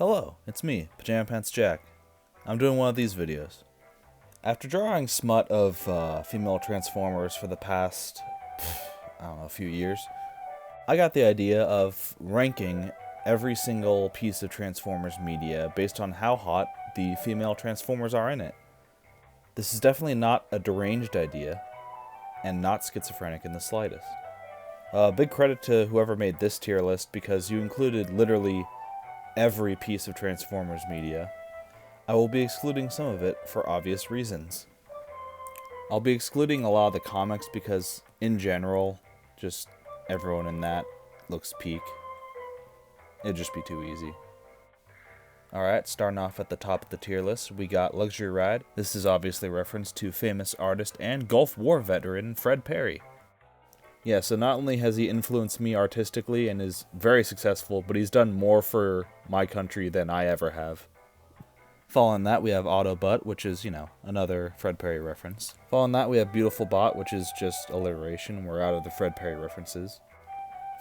Hello, it's me, Pajama Pants Jack. I'm doing one of these videos. After drawing smut of female Transformers for the past, a few years, I got the idea of ranking every single piece of Transformers media based on how hot the female Transformers are in it. This is definitely not a deranged idea, and not schizophrenic in the slightest. Big credit to whoever made this tier list because you included literally every piece of Transformers media. I will be excluding some of it for obvious reasons. I'll be excluding a lot of the comics because, in general, just everyone in that looks peak. It'd just be too easy. Alright, starting off at the top of the tier list, we got Luxury Ride. This is obviously a reference to famous artist and Gulf War veteran Fred Perry. Yeah, so not only has he influenced me artistically and is very successful, but he's done more for my country than I ever have. Following that, we have Autobot, which is, another Fred Perry reference. Following that, we have Beautiful Bot, which is just alliteration. We're out of the Fred Perry references.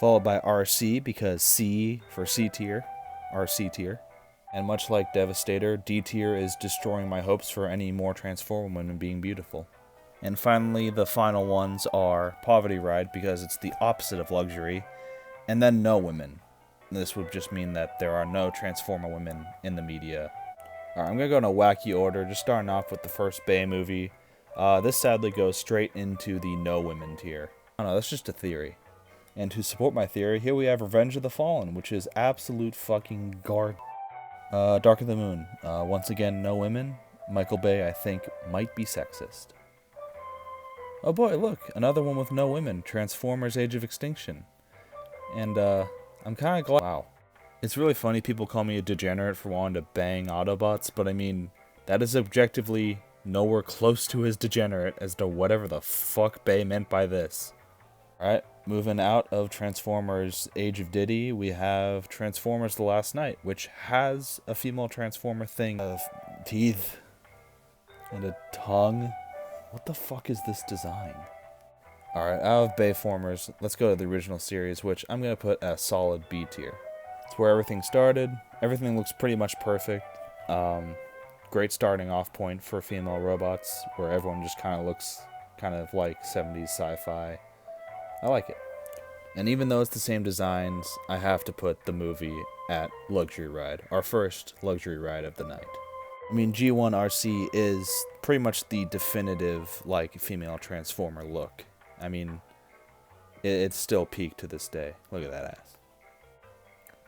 Followed by RC, because C for C tier, RC tier. And much like Devastator, D tier is destroying my hopes for any more Transformer women being beautiful. And finally, the final ones are Poverty Ride, because it's the opposite of luxury, and then No Women. This would just mean that there are no Transformer women in the media. Alright, I'm going to go in a wacky order, just starting off with the first Bay movie. This sadly goes straight into the No Women tier. I don't know, that's just a theory. And to support my theory, here we have Revenge of the Fallen, which is absolute fucking garbage. Dark of the Moon. Once again, no women. Michael Bay, I think, might be sexist. Oh boy, look, another one with no women. Transformers Age of Extinction. And, I'm kinda glad. Wow. It's really funny people call me a degenerate for wanting to bang Autobots, but I mean, that is objectively nowhere close to as degenerate as to whatever the fuck Bay meant by this. Alright, moving out of Transformers Age of Diddy, we have Transformers The Last Night, which has a female Transformer thing of teeth and a tongue. What the fuck is this design? Alright, out of Bayformers, let's go to the original series, which I'm going to put a solid B tier. It's where everything started. Everything looks pretty much perfect. Great starting off point for female robots, where everyone just kind of looks kind of like 70s sci-fi. I like it. And even though it's the same designs, I have to put the movie at Luxury Ride, our first luxury ride of the night. I mean, G1 RC is pretty much the definitive, female Transformer look. I mean, it's still peak to this day. Look at that ass.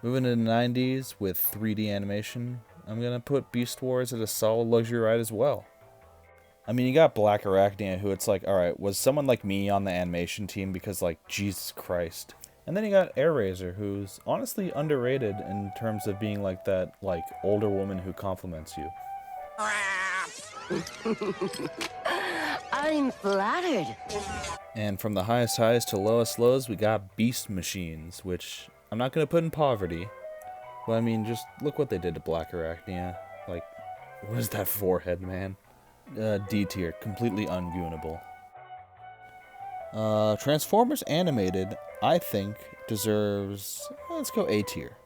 Moving into the 90s with 3D animation, I'm going to put Beast Wars at a solid luxury ride as well. I mean, you got Black Arachnia, who it's like, alright, was someone like me on the animation team because, Jesus Christ. And then you got Airraiser, who's honestly underrated in terms of being like that, older woman who compliments you. I'm flattered. And from the highest highs to lowest lows, we got Beast Machines, which I'm not going to put in poverty. But I mean, just look what they did to Black Arachnia. What is that forehead, man? D tier, completely ungoonable. Transformers Animated, I think, deserves, let's go A tier.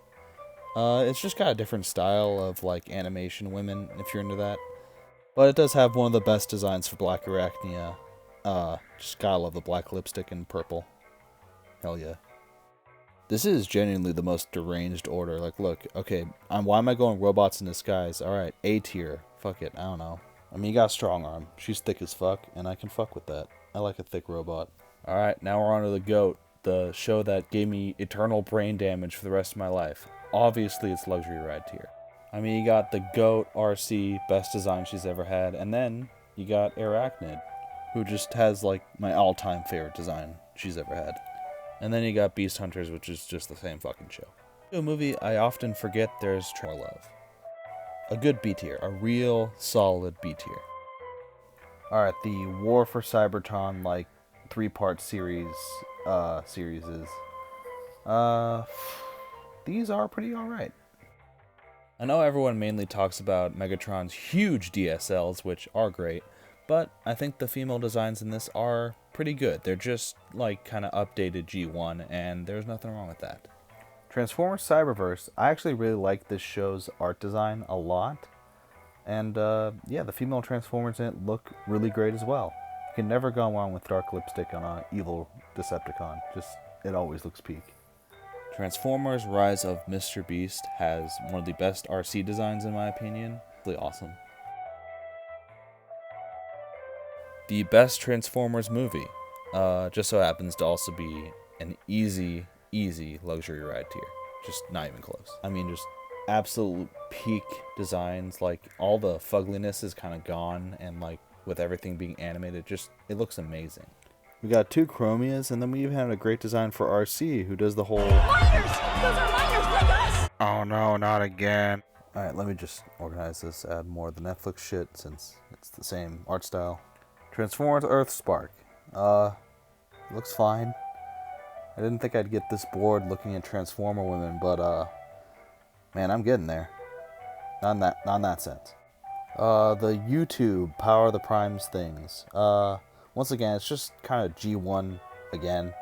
It's just got a different style of, animation women, if you're into that. But it does have one of the best designs for Black Arachnia. Just gotta love the black lipstick and purple. Hell yeah. This is genuinely the most deranged order. Look, okay, why am I going robots in disguise? Alright, A tier. Fuck it, I don't know. I mean, you got Strong Arm. She's thick as fuck, and I can fuck with that. I like a thick robot. Alright, now we're on to the GOAT, the show that gave me eternal brain damage for the rest of my life. Obviously, it's Luxury Ride tier. I mean, you got the GOAT, RC, best design she's ever had, and then you got Arachnid, who just has, my all-time favorite design she's ever had. And then you got Beast Hunters, which is just the same fucking show. A movie I often forget there's more love. A good B tier, a real solid B tier. Alright, the War for Cybertron, 3-part series, these are pretty alright. I know everyone mainly talks about Megatron's huge DSLs, which are great, but I think the female designs in this are pretty good. They're just, kind of updated G1, and there's nothing wrong with that. Transformers Cyberverse, I actually really like this show's art design a lot. And yeah, the female Transformers in it look really great as well. You can never go wrong with dark lipstick on an evil Decepticon. Just, it always looks peak. Transformers Rise of Mr. Beast has one of the best RC designs in my opinion. Really awesome. The best Transformers movie just so happens to also be an easy luxury ride tier. Just not even close. I mean, just absolute peak designs. Like, all the fugliness is kind of gone, and like with everything being animated, just it looks amazing. We got 2 Chromias, and then we even had a great design for RC, who does the whole miners! Those are miners like us! Oh no, not again. Alright, let me just organize this, add more of the Netflix shit since it's the same art style. Transformers Earthspark. Looks fine. I didn't think I'd get this bored looking at Transformer women, but man, I'm getting there. Not in that sense. The YouTube Power of the Primes things. Once again, it's just kind of G1 again.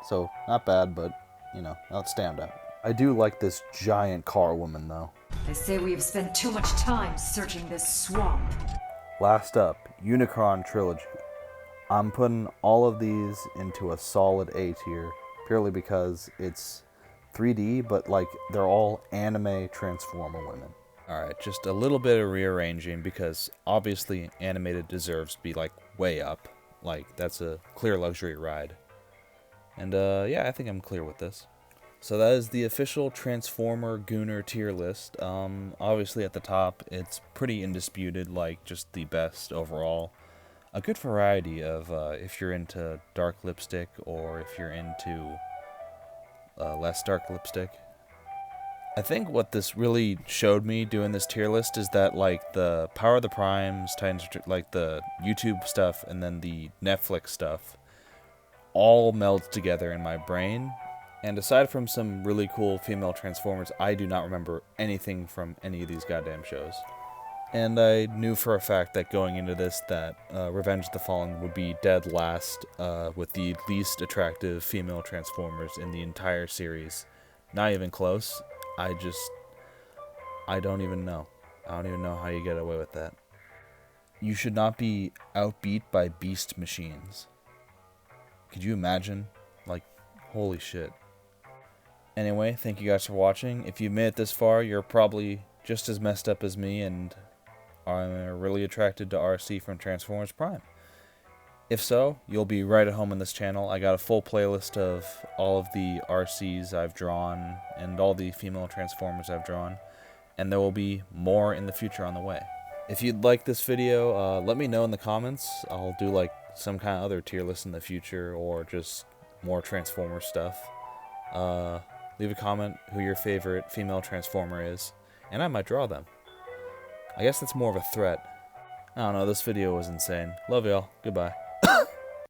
So, not bad, but, you know, not standout. I do like this giant car woman, though. They say we have spent too much time searching this swamp. Last up, Unicron Trilogy. I'm putting all of these into a solid A tier, purely because it's 3D, but like they're all anime Transformer women. Alright, just a little bit of rearranging, because obviously animated deserves to be like way up. Like, that's a clear luxury ride. And yeah, I think I'm clear with this. So that is the official Transformer Gooner tier list. Obviously at the top, it's pretty indisputed, like just the best overall. A good variety of if you're into dark lipstick or if you're into less dark lipstick. I think what this really showed me doing this tier list is that like the Power of the Primes, Titans, like the YouTube stuff and then the Netflix stuff all meld together in my brain. And aside from some really cool female Transformers, I do not remember anything from any of these goddamn shows. And I knew for a fact that going into this that Revenge of the Fallen would be dead last with the least attractive female Transformers in the entire series. Not even close. I don't even know. I don't even know how you get away with that. You should not be outbeat by beast machines. Could you imagine? Like, holy shit. Anyway, thank you guys for watching. If you've made it this far, you're probably just as messed up as me and are really attracted to RC from Transformers Prime. If so, you'll be right at home on this channel. I got a full playlist of all of the RCs I've drawn and all the female Transformers I've drawn, and there will be more in the future on the way. If you'd like this video, let me know in the comments. I'll do like some kind of other tier list in the future or just more Transformer stuff. Leave a comment who your favorite female Transformer is, and I might draw them. I guess that's more of a threat. I don't know, this video was insane. Love y'all. Goodbye.